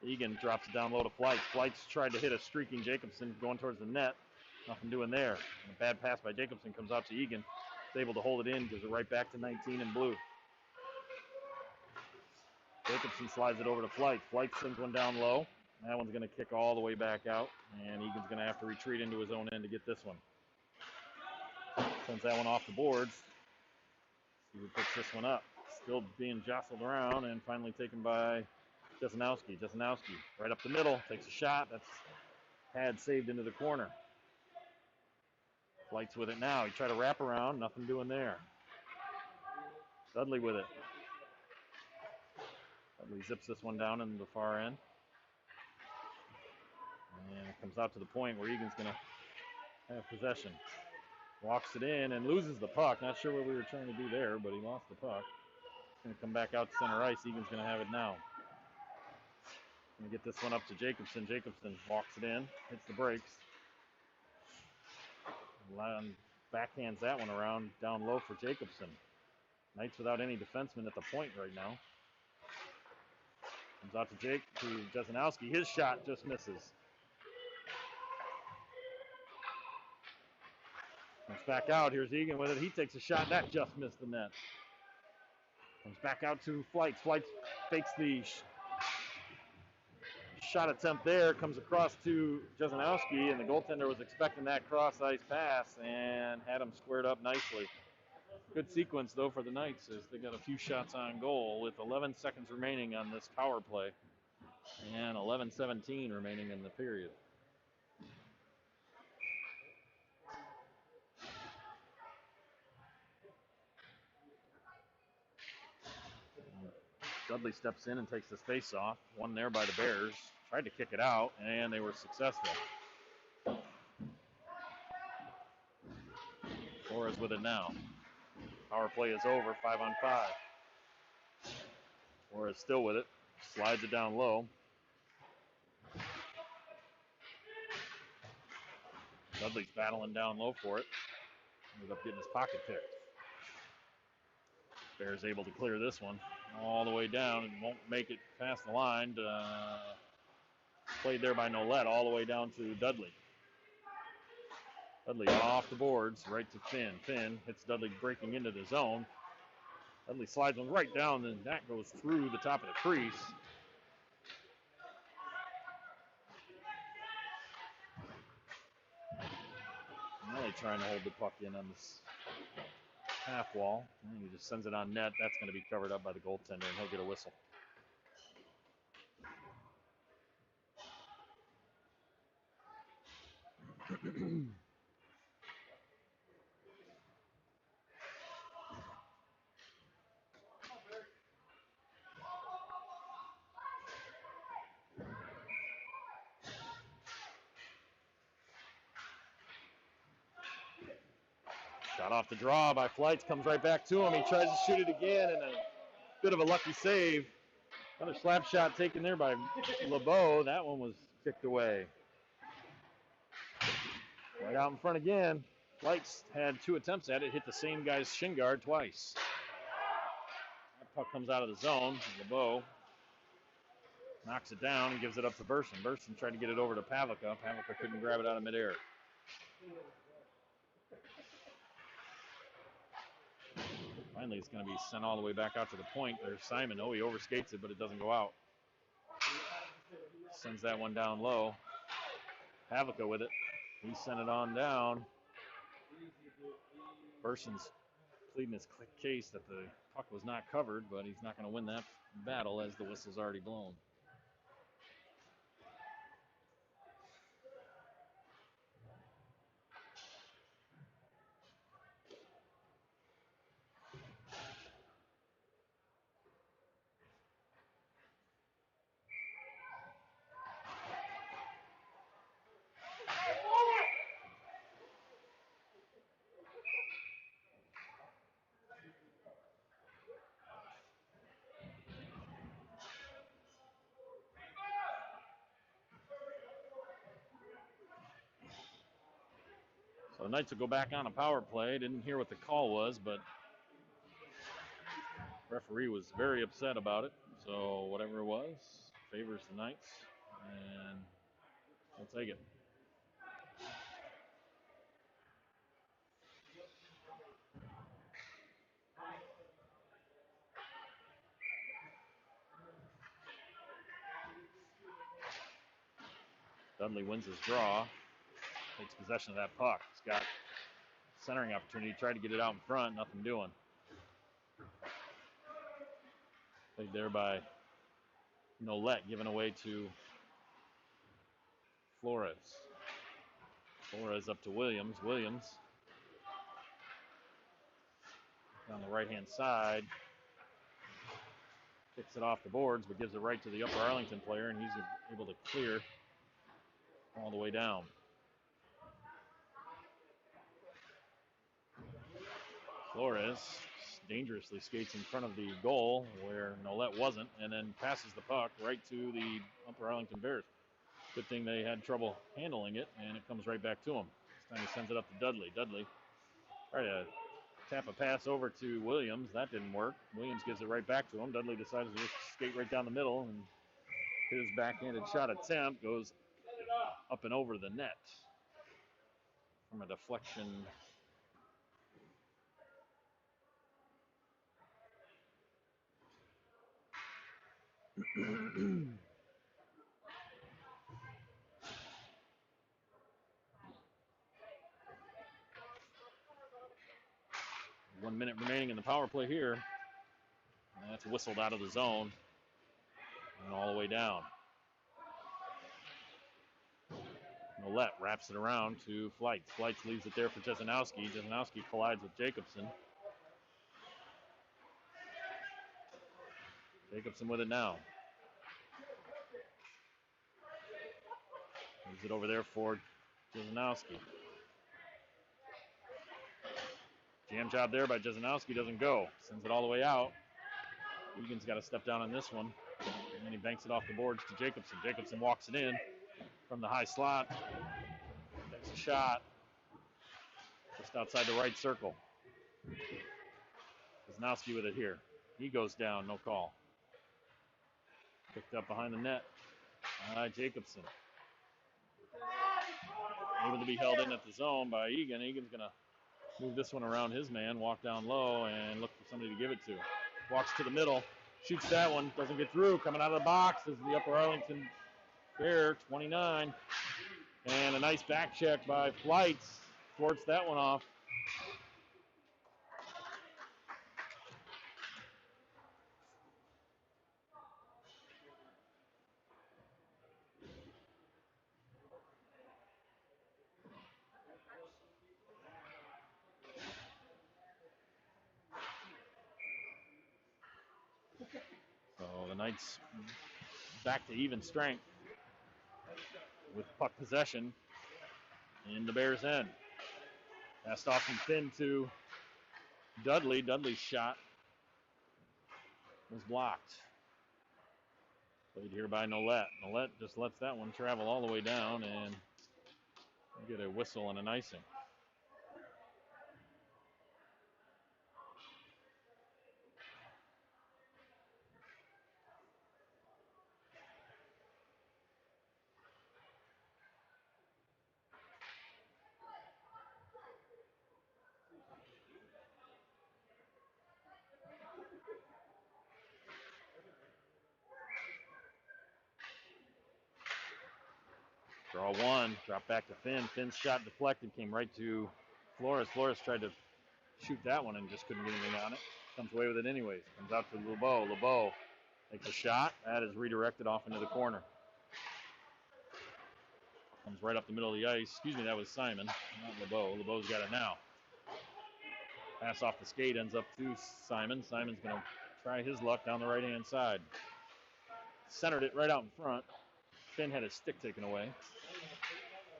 Egan drops it down low to Flights. Flights tried to hit a streaking Jacobson going towards the net. Nothing doing there. And a bad pass by Jacobson comes out to Egan. He's able to hold it in, gives it right back to 19 in blue. Jacobson slides it over to Flights. Flights sends one down low. That one's going to kick all the way back out. And Egan's going to have to retreat into his own end to get this one. Sends that one off the boards. See who picks this one up. Still being jostled around and finally taken by Jesenowski. Jesenowski right up the middle, takes a shot. That's pad saved into the corner. Flights with it now. He tried to wrap around, nothing doing there. Dudley with it. Dudley zips this one down in the far end. And it comes out to the point where Egan's going to have possession. Walks it in and loses the puck. Not sure what we were trying to do there, but he lost the puck. It's going to come back out to center ice. Egan's going to have it now. Going to get this one up to Jacobson. Jacobson walks it in, hits the brakes. Backhands that one around down low for Jacobson. Knights without any defenseman at the point right now. Comes out to Jesenowski. His shot just misses. Comes back out. Here's Egan with it. He takes a shot. That just missed the net. Comes back out to Flights. Flights fakes the shot attempt there. Comes across to Jesenowski, and the goaltender was expecting that cross-ice pass and had him squared up nicely. Good sequence, though, for the Knights as they got a few shots on goal with 11 seconds remaining on this power play and 11:17 remaining in the period. Dudley steps in and takes this face off. One there by the Bears. Tried to kick it out, and they were successful. Flores with it now. Power play is over, 5-on-5. Flores still with it. slides it down low. Dudley's battling down low for it. Ends up getting his pocket picked. Bears able to clear this one all the way down and won't make it past the line. Played there by Nolette all the way down to Dudley. Dudley off the boards, right to Finn. Finn hits Dudley breaking into the zone. Dudley slides one right down, and that goes through the top of the crease. Really trying to hold the puck in on this half wall. And he just sends it on net. That's going to be covered up by the goaltender, and he'll get a whistle. Shot off the draw by Flights, comes right back to him. He tries to shoot it again, and a bit of a lucky save. Another slap shot taken there by LeBeau. That one was kicked away. Right out in front again. Flights had 2 attempts at it, hit the same guy's shin guard twice. That puck comes out of the zone. LeBeau knocks it down and gives it up to Burson. Burson tried to get it over to Pavlica. Pavlica couldn't grab it out of midair. Finally, it's going to be sent all the way back out to the point. There's Simon. Oh, he overskates it, but it doesn't go out. Sends that one down low. Pavlica with it. He sent it on down. Burson's pleading his case that the puck was not covered, but he's not going to win that battle as the whistle's already blown. So the Knights will go back on a power play. Didn't hear what the call was, but referee was very upset about it. So whatever it was, favors the Knights, and we'll take it. Dudley wins his draw, takes possession of that puck. He's got centering opportunity, tried to get it out in front, nothing doing. Played there by Nolette, given away to Flores. Flores up to Williams. Williams on the right-hand side. Kicks it off the boards, but gives it right to the Upper Arlington player, and he's able to clear all the way down. Flores dangerously skates in front of the goal where Nolette wasn't, and then passes the puck right to the Upper Arlington Bears. Good thing they had trouble handling it, and it comes right back to him. This time he sends it up to Dudley. Dudley tried to tap a pass over to Williams. That didn't work. Williams gives it right back to him. Dudley decides to just skate right down the middle, and his backhanded shot attempt goes up and over the net from a deflection. One minute remaining in the power play here. And that's whistled out of the zone and all the way down. Nolette wraps it around to Flights. Flights leaves it there for Jesenowski. Jesenowski collides with Jacobson. Jacobson with it now. Moves it over there for Jesenowski. Jam job there by Jesenowski, doesn't go. Sends it all the way out. Egan's got to step down on this one. And then he banks it off the boards to Jacobson. Jacobson walks it in from the high slot. Takes a shot just outside the right circle. Wisnowski with it here. He goes down, no call. Picked up behind the net by Jacobson. Able to be held in at the zone by Egan. Egan's going to move this one around his man, walk down low, and look for somebody to give it to. Walks to the middle, shoots that one, doesn't get through. Coming out of the box is the Upper Arlington Bear, 29. And a nice back check by Flights. Thwarts that one off. So the Knights back to even strength with puck possession in the Bears' end. Passed off from Finn to Dudley. Dudley's shot was blocked. Played here by Nolet. Nolet just lets that one travel all the way down and get a whistle and an icing. Draw one, drop back to Finn. Finn's shot deflected, came right to Flores. Flores tried to shoot that one and just couldn't get anything on it. Comes away with it anyways. Comes out to LeBeau. LeBeau takes a shot. That is redirected off into the corner. Comes right up the middle of the ice. Excuse me, that was Simon, not LeBeau. LeBeau's got it now. Pass off the skate, ends up to Simon. Simon's going to try his luck down the right-hand side. Centered it right out in front. Finn had his stick taken away.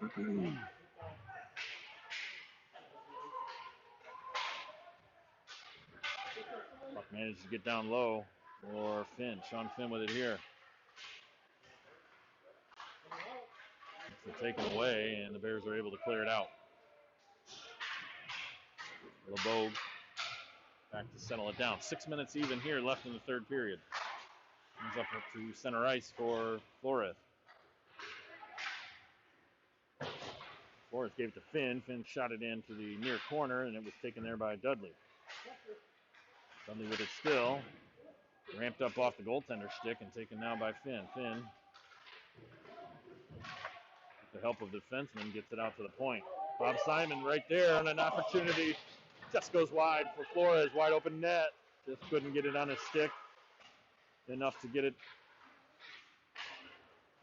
Buck manages to get down low for Finn. Sean Finn with it here. It's taken away, and the Bears are able to clear it out. LeBeau back to settle it down. 6 minutes even here left in the third period. Comes up to center ice for Flores. Flores gave it to Finn. Finn shot it into the near corner, and it was taken there by Dudley. Dudley with it still. Ramped up off the goaltender's stick and taken now by Finn. Finn, with the help of the defenseman, gets it out to the point. Bob Simon right there on an opportunity. Just goes wide for Flores. Wide open net. Just couldn't get it on his stick enough to get it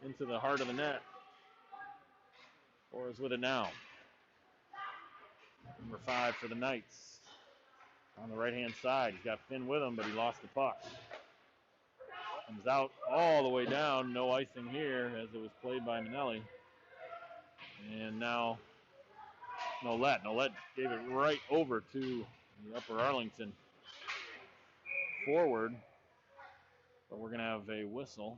into the heart of the net. Flores with it now. Number 5 for the Knights. On the right-hand side. He's got Finn with him, but he lost the puck. Comes out all the way down. No icing here as it was played by Manelli. And now Nolet. Nolet gave it right over to the Upper Arlington forward. But we're going to have a whistle.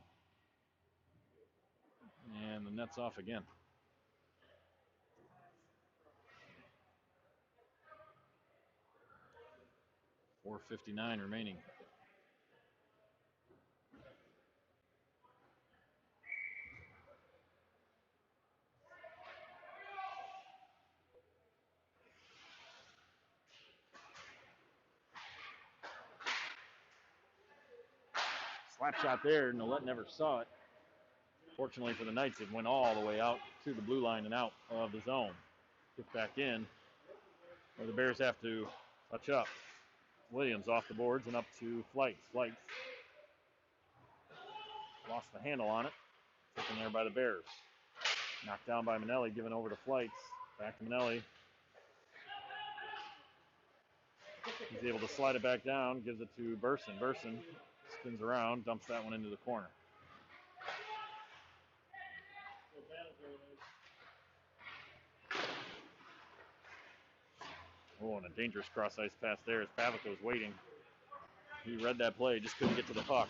And the net's off again. 4:59 remaining. Slap shot there. Nolet never saw it. Fortunately for the Knights, it went all the way out to the blue line and out of the zone. Get back in, where the Bears have to touch up. Williams off the boards and up to Flights. Flights lost the handle on it. Taken there by the Bears. Knocked down by Manelli, given over to Flights. Back to Manelli. He's able to slide it back down, gives it to Burson. Burson spins around, dumps that one into the corner. Oh, and a dangerous cross-ice pass there as Pavica was waiting. He read that play, just couldn't get to the puck.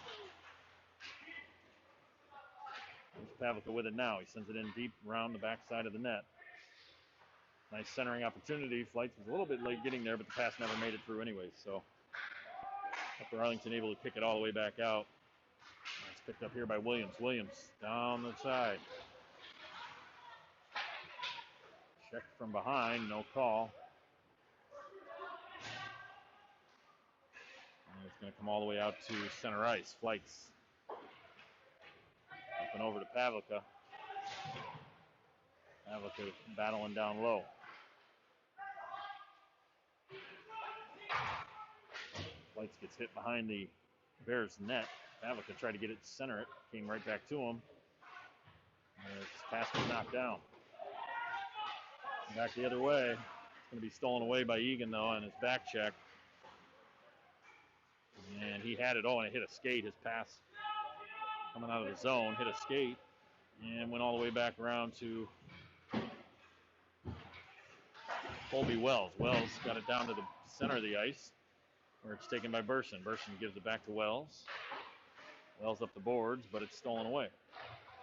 There's Pavelka with it now. He sends it in deep around the backside of the net. Nice centering opportunity. Flights was a little bit late getting there, but the pass never made it through anyway. So Upper Arlington able to kick it all the way back out. It's picked up here by Williams. Williams down the side. Checked from behind, no call. And it's going to come all the way out to center ice. Flights up and over to Pavelka. Pavelka battling down low. Flights gets hit behind the Bears net. Pavelka tried to get it to center it. Came right back to him. And his pass was knocked down. Back the other way. It's going to be stolen away by Egan, though, on his back check. And he had it all, and it hit a skate. His pass coming out of the zone hit a skate and went all the way back around to Colby Wells. Wells got it down to the center of the ice, where it's taken by Burson. Burson gives it back to Wells. Wells up the boards, but it's stolen away.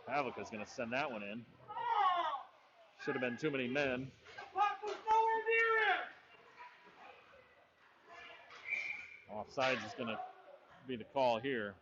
Pavelka's going to send that one in. Should have been too many men. Offsides is going to be the call here.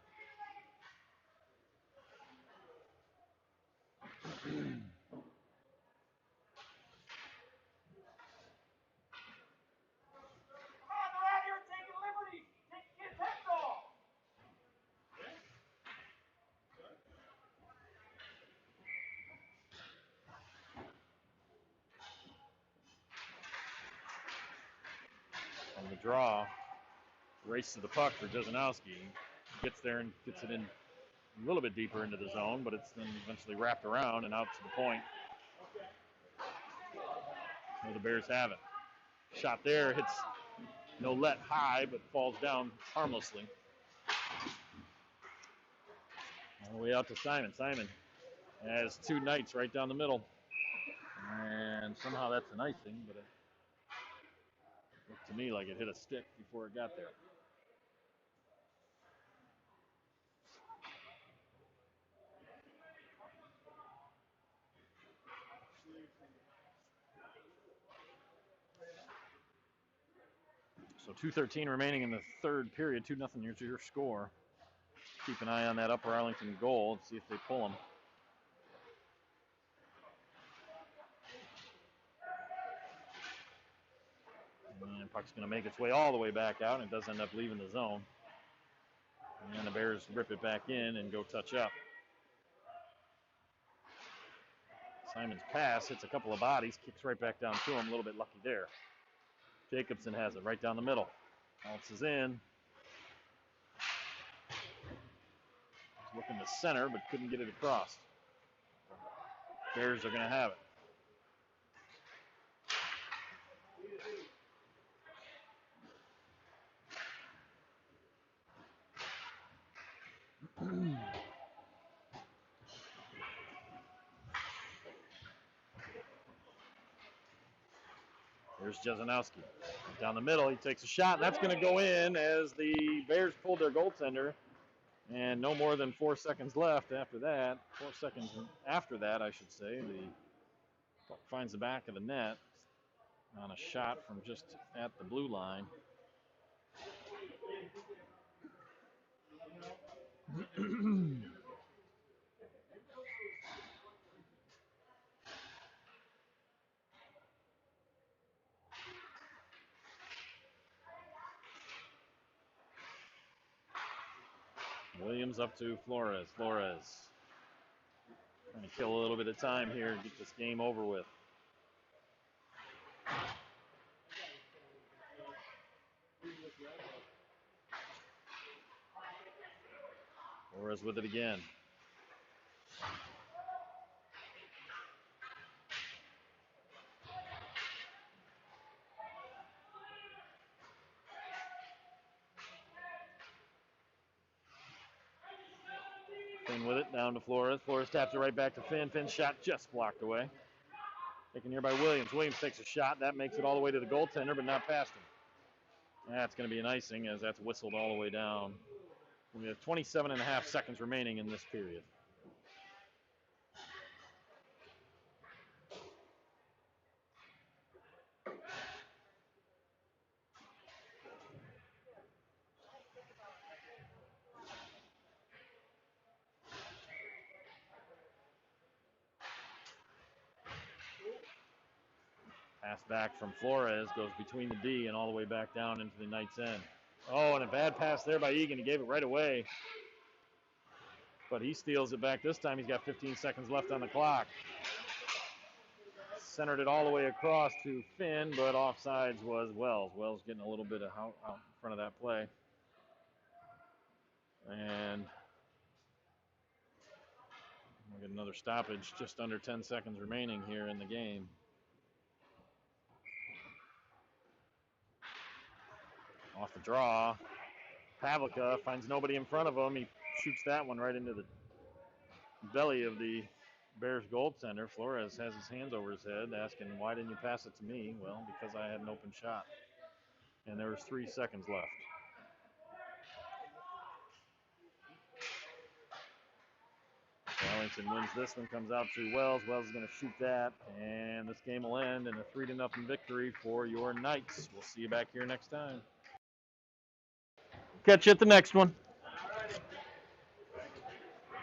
On the draw, race to the puck for Jezanowski. Gets there and gets it in a little bit deeper into the zone, but it's then eventually wrapped around and out to the point where the Bears have it. Shot there, hits no let high, but falls down harmlessly. All the way out to Simon. Simon has two Knights right down the middle. And somehow that's an icing, but it looked to me like it hit a stick before it got there. So 2:13 remaining in the third period. 2-0, here's your score. Keep an eye on that Upper Arlington goal and see if they pull them. And puck's going to make its way all the way back out, and it does end up leaving the zone. And the Bears rip it back in and go touch up. Simon's pass hits a couple of bodies, kicks right back down to him. A little bit lucky there. Jacobson has it right down the middle. Bounces in. He's looking to center, but couldn't get it across. Bears are going to have it. Here's Jezanowski. Down the middle, he takes a shot, and that's going to go in as the Bears pulled their goaltender. And no more than 4 seconds left after that. 4 seconds after that, I should say. The puck finds the back of the net on a shot from just at the blue line. Williams up to Flores. Flores trying to kill a little bit of time here and get this game over with. Flores with it again. Finn with it, down to Flores. Flores taps it right back to Finn. Finn's shot just blocked away. Taken here by Williams. Williams takes a shot. That makes it all the way to the goaltender, but not past him. That's going to be an icing as that's whistled all the way down. We have 27.5 seconds remaining in this period. Pass back from Flores goes between the D and all the way back down into the Knights' end. Oh, and a bad pass there by Egan. He gave it right away. But he steals it back this time. He's got 15 seconds left on the clock. Centered it all the way across to Finn, but offsides was Wells. Wells getting a little bit of out in front of that play. And we'll get another stoppage, just under 10 seconds remaining here in the game. Off the draw. Pavlica finds nobody in front of him. He shoots that one right into the belly of the Bears goaltender. Flores has his hands over his head, asking, why didn't you pass it to me? Well, because I had an open shot. And there was 3 seconds left. Wellington wins this one, comes out to Wells. Wells is going to shoot that, and this game will end in a 3-0 victory for your Knights. We'll see you back here next time. Catch you at the next one.